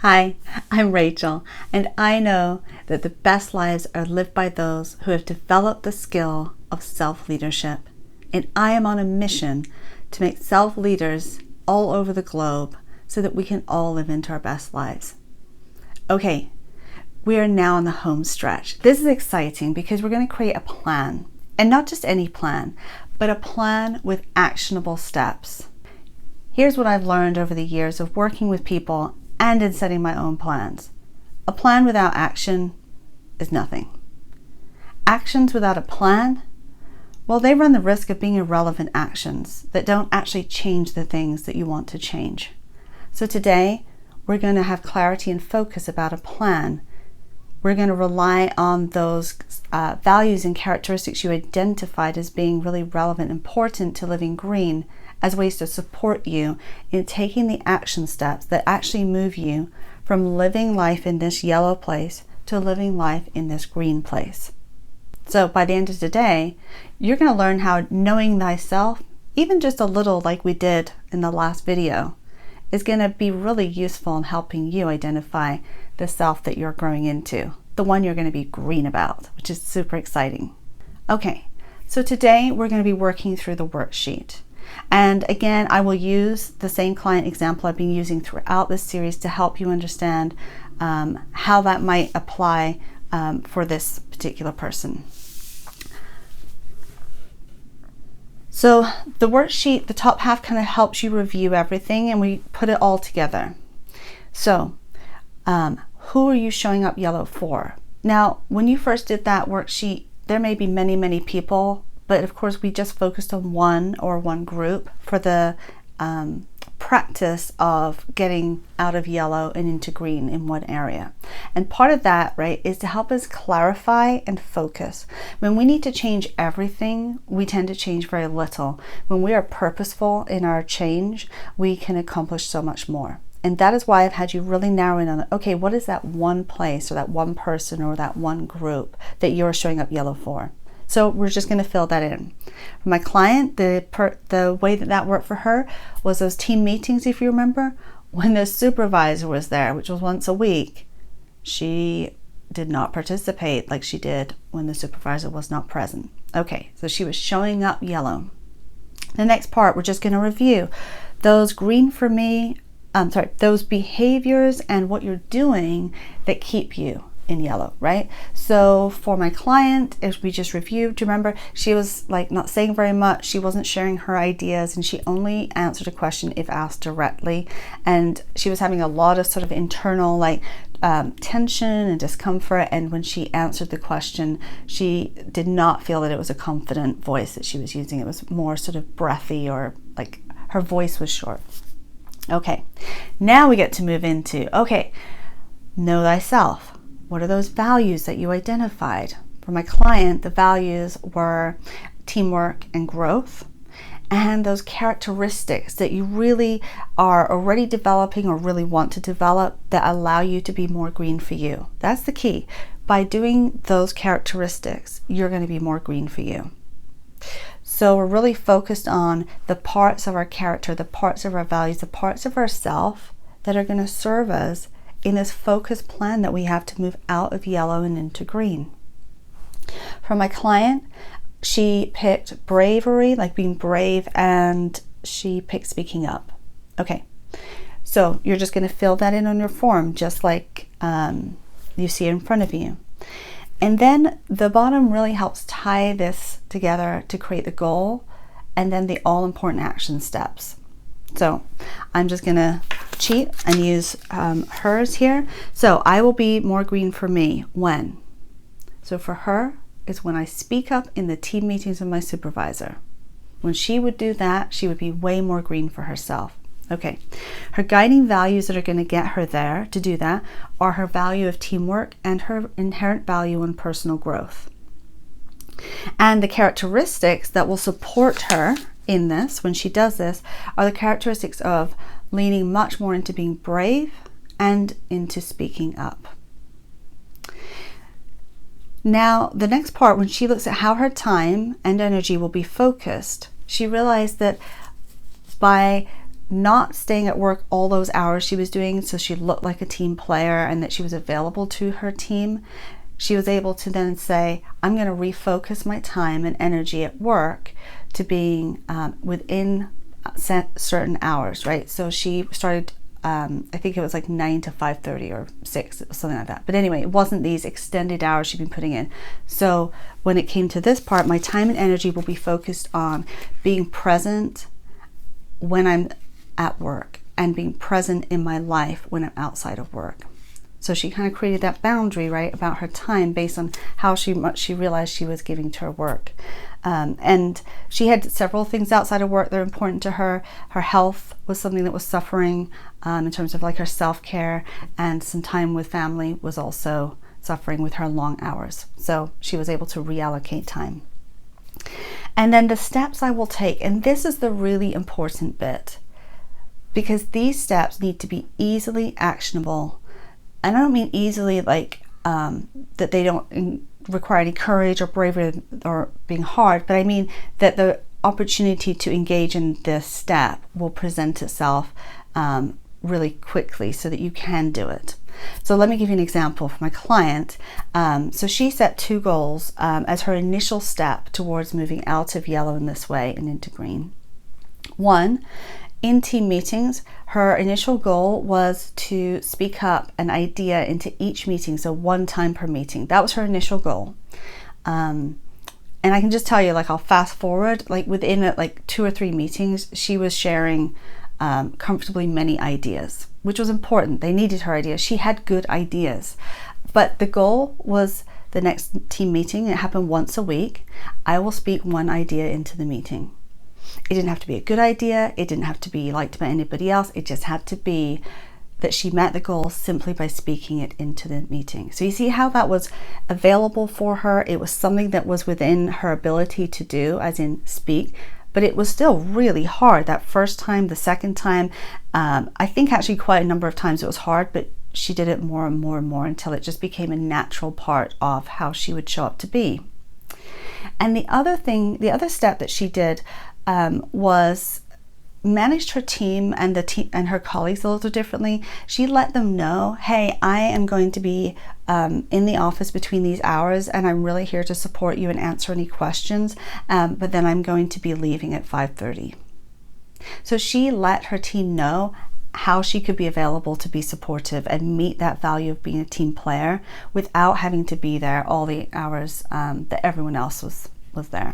Hi, I'm Rachel, and I know that the best lives are lived by those who have developed the skill of self-leadership. And I am on a mission to make self-leaders all over the globe so that we can all live into our best lives. Okay, we are now on the home stretch. This is exciting because we're going to create a plan, and not just any plan, but a plan with actionable steps. Here's what I've learned over the years of working with people and in setting my own plans. A plan without action is nothing. Actions without a plan, well, they run the risk of being irrelevant actions that don't actually change the things that you want to change. So today, we're going to have clarity and focus about a plan. We're going to rely on those values and characteristics you identified as being really relevant, important to living green, as ways to support you in taking the action steps that actually move you from living life in this yellow place to living life in this green place. So by the end of the day, you're going to learn how knowing thyself, even just a little like we did in the last video, is going to be really useful in helping you identify the self that you're growing into, the one you're going to be green about, which is super exciting. Okay, so today we're going to be working through the worksheet. And again, I will use the same client example I've been using throughout this series to help you understand how that might apply for this particular person. So the worksheet, the top half kind of helps you review everything, and we put it all together. So who are you showing up yellow for? Now, when you first did that worksheet, there may be many, many people, but of course we just focused on one group for the practice of getting out of yellow and into green in one area. And part of that, right, is to help us clarify and focus. When we need to change everything, we tend to change very little. When we are purposeful in our change, we can accomplish so much more. And that is why I've had you really narrow in on, okay, what is that one place or that one person or that one group that you're showing up yellow for? So we're just going to fill that in. For my client, the way that worked for her was those team meetings, if you remember, when the supervisor was there, which was once a week. She did not participate like she did when the supervisor was not present. Okay, so she was showing up yellow. The next part, we're just going to review those green for me, those behaviors and what you're doing that keep you in yellow, right? So for my client, as we just reviewed, do you remember she was like not saying very much, she wasn't sharing her ideas, and she only answered a question if asked directly, and she was having a lot of sort of internal like tension and discomfort, and when she answered the question, she did not feel that it was a confident voice that she was using. It was more sort of breathy, or like her voice was short. Okay, now we get to move into, okay, know thyself. What are those values that you identified? For my client, the values were teamwork and growth, and those characteristics that you really are already developing or really want to develop that allow you to be more green for you. That's the key. By doing those characteristics, you're going to be more green for you. So we're really focused on the parts of our character, the parts of our values, the parts of ourself that are going to serve us in this focused plan that we have to move out of yellow and into green. For my client, she picked bravery, like being brave, and she picked speaking up. Okay, so you're just going to fill that in on your form, just like you see in front of you. And then the bottom really helps tie this together to create the goal and then the all-important action steps. So I'm just going to cheat and use hers here. So I will be more green for me when? So for her, it's when I speak up in the team meetings with my supervisor. When she would do that, she would be way more green for herself. Okay, her guiding values that are going to get her there to do that are her value of teamwork and her inherent value in personal growth. And the characteristics that will support her in this, when she does this, are the characteristics of leaning much more into being brave and into speaking up. Now, the next part, when she looks at how her time and energy will be focused, she realized that by not staying at work all those hours she was doing so she looked like a team player and that she was available to her team, she was able to then say, I'm going to refocus my time and energy at work to being within certain hours, right? So she started, I think it was like 9 to 5:30 or 6, something like that. But anyway, it wasn't these extended hours she'd been putting in. So when it came to this part, my time and energy will be focused on being present when I'm at work and being present in my life when I'm outside of work. So she kind of created that boundary, right, about her time based on how much she realized she was giving to her work. And she had several things outside of work that are important to her. Her health was something that was suffering in terms of like her self-care, and some time with family was also suffering with her long hours. So she was able to reallocate time. And then the steps I will take, and this is the really important bit, because these steps need to be easily actionable. And I don't mean easily like that they don't require any courage or bravery or being hard, but I mean that the opportunity to engage in this step will present itself really quickly so that you can do it. So let me give you an example for my client. So she set 2 goals as her initial step towards moving out of yellow in this way and into green. 1, in team meetings, her initial goal was to speak up an idea into each meeting, so 1 time per meeting. That was her initial goal. And I can just tell you, like, I'll fast forward, like within like 2 or 3 meetings, she was sharing comfortably many ideas, which was important. They needed her ideas. She had good ideas. But the goal was the next team meeting. It happened once a week. I will speak 1 idea into the meeting. It didn't have to be a good idea. It didn't have to be liked by anybody else. It just had to be that she met the goal simply by speaking it into the meeting. So you see how that was available for her. It was something that was within her ability to do, as in speak, but it was still really hard. That first time, the second time, I think actually quite a number of times it was hard, but she did it more and more and more until it just became a natural part of how she would show up to be. And the other step that she did was managed her team and her colleagues a little differently. She let them know, hey, I am going to be in the office between these hours, and I'm really here to support you and answer any questions, but then I'm going to be leaving at 5:30. So she let her team know how she could be available to be supportive and meet that value of being a team player without having to be there all the hours that everyone else was there.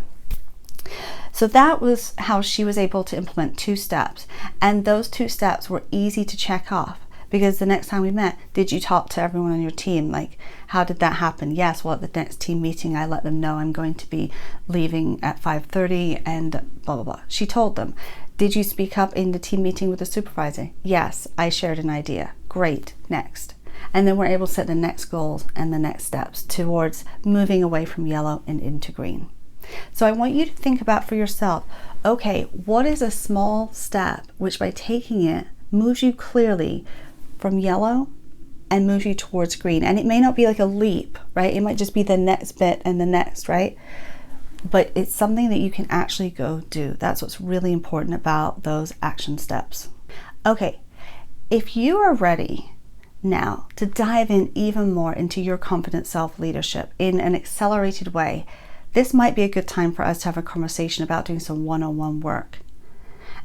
So that was how she was able to implement 2 steps. And those 2 steps were easy to check off, because the next time we met, did you talk to everyone on your team? Like, how did that happen? Yes, well, at the next team meeting, I let them know I'm going to be leaving at 5:30 and blah, blah, blah. She told them. Did you speak up in the team meeting with the supervisor? Yes, I shared an idea. Great, next. And then we're able to set the next goals and the next steps towards moving away from yellow and into green. So I want you to think about for yourself, okay, what is a small step which by taking it moves you clearly from yellow and moves you towards green? And it may not be like a leap, right? It might just be the next bit and the next, right? But it's something that you can actually go do. That's what's really important about those action steps. Okay, if you are ready now to dive in even more into your confident self-leadership in an accelerated way, this might be a good time for us to have a conversation about doing some one-on-one work.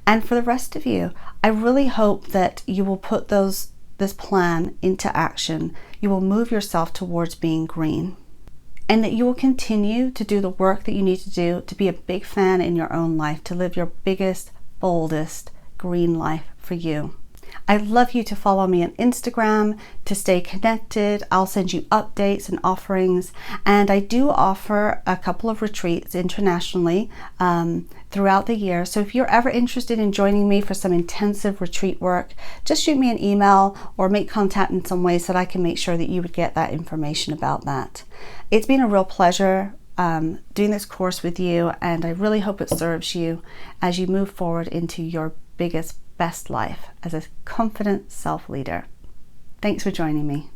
And for the rest of you, I really hope that you will put this plan into action. You will move yourself towards being green, and that you will continue to do the work that you need to do to be a big fan in your own life, to live your biggest, boldest green life for you. I'd love you to follow me on Instagram to stay connected. I'll send you updates and offerings. And I do offer a couple of retreats internationally throughout the year. So if you're ever interested in joining me for some intensive retreat work, just shoot me an email or make contact in some way so that I can make sure that you would get that information about that. It's been a real pleasure doing this course with you, and I really hope it serves you as you move forward into your biggest, best life as a confident self-leader. Thanks for joining me.